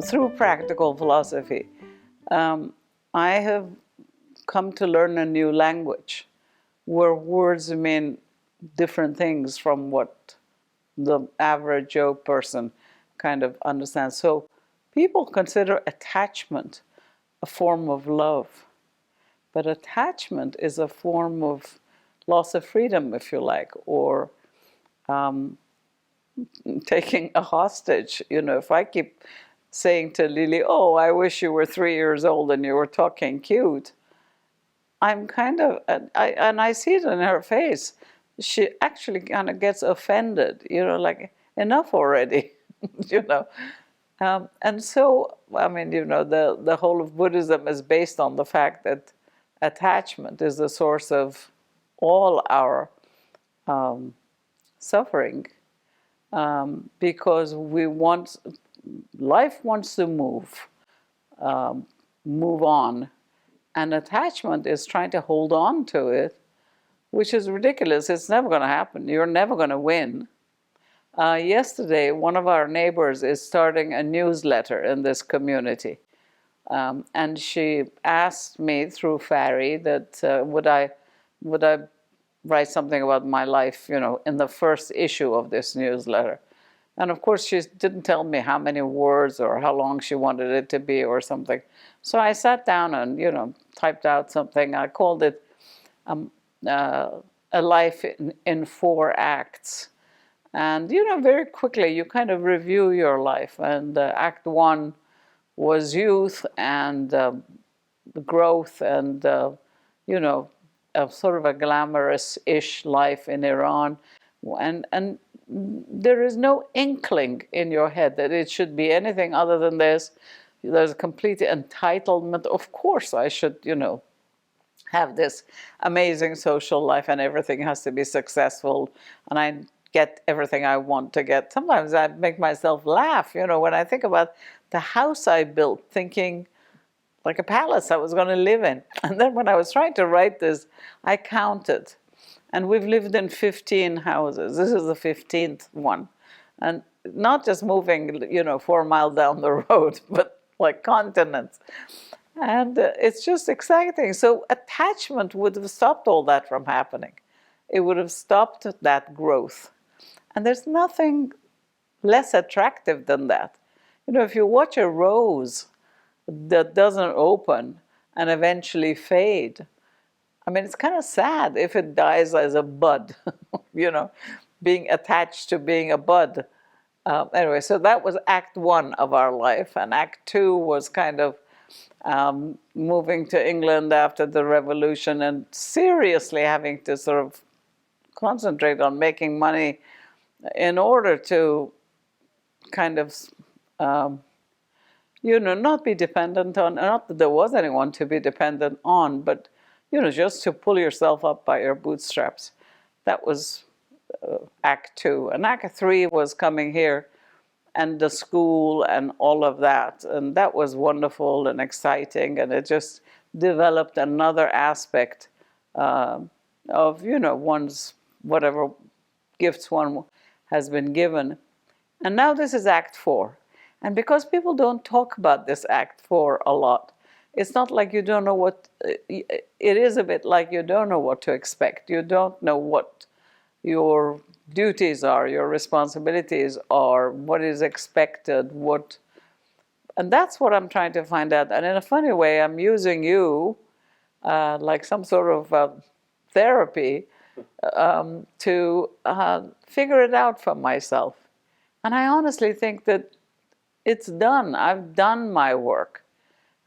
through practical philosophy, um, I have come to learn a new language where words mean different things from what the average Joe person kind of understands. So people consider attachment a form of love, but attachment is a form of loss of freedom, if you like, or taking a hostage. You know, if I keep saying to Lily, "Oh, I wish you were 3 years old and you were talking cute," I'm kind of, and I see it in her face. She actually kind of gets offended, you know, like, enough already, you know. And so, I mean, you know, the whole of Buddhism is based on the fact that attachment is the source of all our suffering, because life wants to move on, and attachment is trying to hold on to it, which is ridiculous. It's never going to happen. You're never going to win. Yesterday, one of our neighbors is starting a newsletter in this community. And she asked me through Fari that would I write something about my life, you know, in the first issue of this newsletter. And of course, she didn't tell me how many words or how long she wanted it to be or something. So I sat down and, you know, typed out something. I called it A Life in 4 Acts. And, you know, very quickly you kind of review your life. And Act 1 was youth and growth and, you know, a sort of a glamorous-ish life in Iran. And there is no inkling in your head that it should be anything other than this. There's a complete entitlement. Of course I should, you know, have this amazing social life and everything has to be successful and I get everything I want to get. Sometimes I make myself laugh, you know, when I think about the house I built, thinking like a palace I was going to live in. And then when I was trying to write this, I counted. And we've lived in 15 houses. This is the 15th one. And not just moving, you know, 4 miles down the road, but like continents. And it's just exciting. So attachment would have stopped all that from happening. It would have stopped that growth. And there's nothing less attractive than that. You know, if you watch a rose that doesn't open and eventually fade, I mean, it's kind of sad if it dies as a bud, you know, being attached to being a bud. Anyway, so that was Act 1 of our life. And Act 2 was kind of moving to England after the revolution and seriously having to sort of concentrate on making money in order to kind of, you know, not be dependent on, not that there was anyone to be dependent on, but, you know, just to pull yourself up by your bootstraps. That was Act 2. And Act 3 was coming here and the school and all of that. And that was wonderful and exciting. And it just developed another aspect of, you know, one's whatever gifts one has been given. And now this is Act 4. And because people don't talk about this Act 4 a lot, it's not like you don't know what, it is a bit like you don't know what to expect. You don't know what your duties are, your responsibilities are, what is expected, and that's what I'm trying to find out. And in a funny way, I'm using you like some sort of therapy to figure it out for myself. And I honestly think that it's done. I've done my work.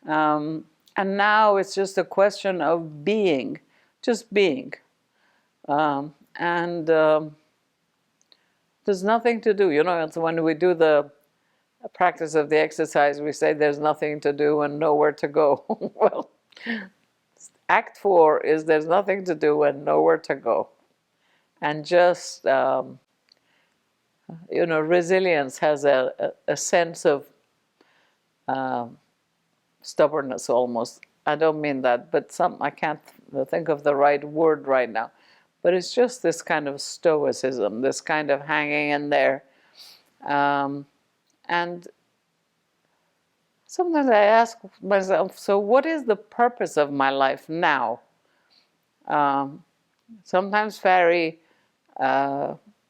And now it's just a question of being, just being. And there's nothing to do. You know, it's when we do the practice of the exercise, we say there's nothing to do and nowhere to go. Well, Act 4 is there's nothing to do and nowhere to go. And just, you know, resilience has a sense of stubbornness almost. I don't mean that, but I can't think of the right word right now. But it's just this kind of stoicism, this kind of hanging in there. And sometimes I ask myself, so what is the purpose of my life now? Um, Sometimes Fairy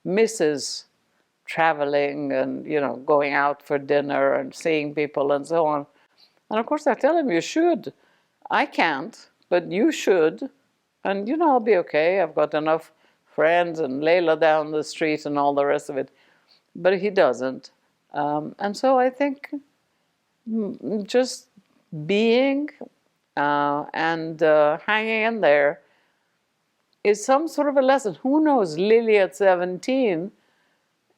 misses traveling and, going out for dinner and seeing people and so on. And of course I tell him, you should. I can't, but you should. And, I'll be okay. I've got enough friends and Layla down the street and all the rest of it. But he doesn't. And so I think just being and hanging in there is some sort of a lesson. Who knows, Lily at 17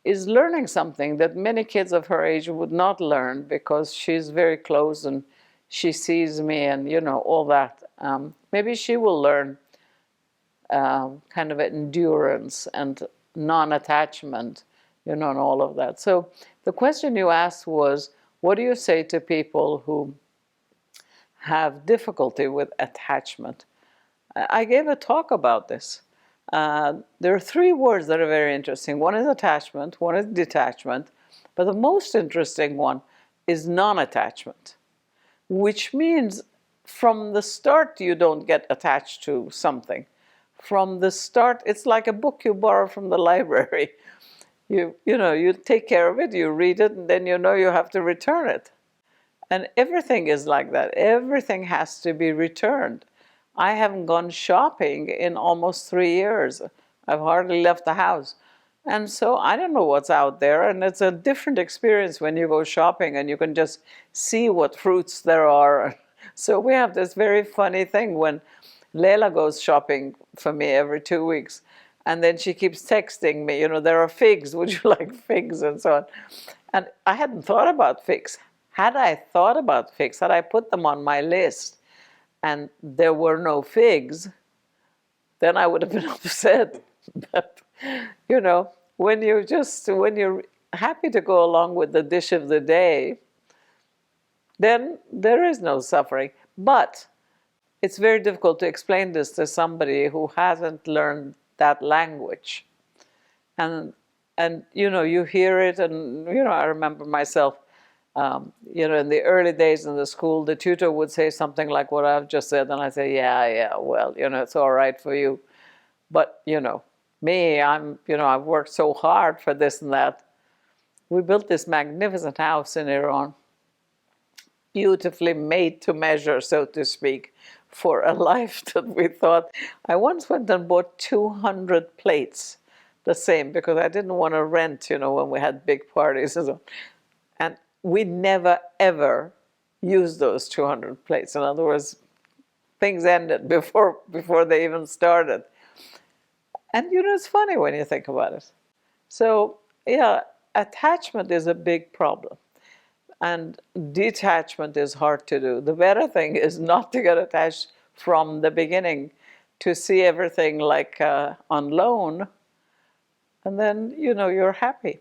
is learning something that many kids of her age would not learn, because she's very close and she sees me and, all that. Maybe she will learn kind of endurance and non-attachment, and all of that. So the question you asked was, what do you say to people who have difficulty with attachment? I gave a talk about this. There are three words that are very interesting. One is attachment, one is detachment, but the most interesting one is non-attachment, which means from the start you don't get attached to something. From the start, it's like a book you borrow from the library. You take care of it, you read it, and then you have to return it. And everything is like that. Everything has to be returned. I haven't gone shopping in almost 3 years. I've hardly left the house. And so I don't know what's out there, and it's a different experience when you go shopping and you can just see what fruits there are. So we have this very funny thing when Leila goes shopping for me every 2 weeks, and then she keeps texting me, there are figs, would you like figs, and so on. And I hadn't thought about figs. Had I thought about figs, had I put them on my list, and there were no figs, then I would have been upset. But, when you're happy to go along with the dish of the day, then there is no suffering. But it's very difficult to explain this to somebody who hasn't learned that language. And you hear it, and, I remember myself, in the early days in the school, the tutor would say something like what I've just said, and I say, yeah, well, it's all right for you. But, me, I've worked so hard for this and that. We built this magnificent house in Iran, beautifully made to measure, so to speak, for a life that we thought. I once went and bought 200 plates, the same, because I didn't want to rent, when we had big parties and so on. And we never, ever used those 200 plates. In other words, things ended before they even started. And, it's funny when you think about it. So, yeah, attachment is a big problem. And detachment is hard to do. The better thing is not to get attached from the beginning, to see everything like on loan, and then, you're happy.